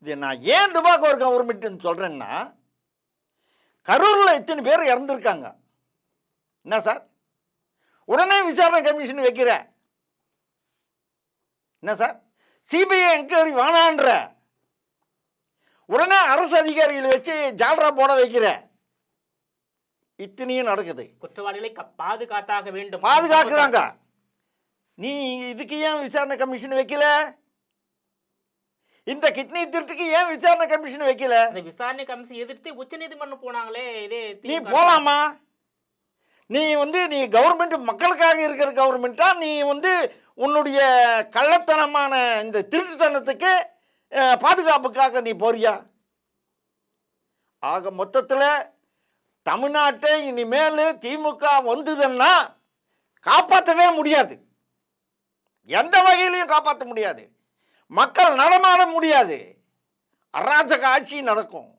இது நான் ஏன் டுபாகோ கவர்மெண்ட்னு சொல்கிறேன்னா, கரூரில் இத்தனை பேர் இறந்துருக்காங்க. என்ன சார், உடனே விசாரணை கமிஷன் வைக்கிற? என்ன சார், சிபிஐ என்கொயரி வேணான்ற? உடனே அரசு அதிகாரிகளை வச்சு ஜால்ரா போட வைக்கிற? இத்தனையும் நடக்குது. குற்றவாளிகளை பாதுகாத்தாக வேண்டும், பாதுகாக்கிறாங்க. நீ இதுக்கு ஏன் விசாரணை கமிஷன் வைக்கல? இந்த கிட்னி திருட்டுக்கு ஏன் விசாரணை கமிஷன் வைக்கல? இந்த விசாரணை கமிஷன் எதிர்த்து உச்சநீதிமன்றம் போனாங்களே, இதே நீ போலாமா? நீ நீ கவர்மெண்ட் மக்களுக்காக இருக்கிற கவர்மெண்ட்டா? நீ உன்னுடைய கள்ளத்தனமான இந்த திருட்டுத்தனத்துக்கு பாதுகாப்புக்காக நீ போறியா? ஆக மொத்தத்தில் தமிழ்நாட்டை இனிமேல் திமுக வந்ததுன்னா காப்பாற்றவே முடியாது. எந்த வகையிலையும் காப்பாற்ற முடியாது. மக்கள் நடமாட முடியாது. அராஜக ஆட்சி நடக்கும்.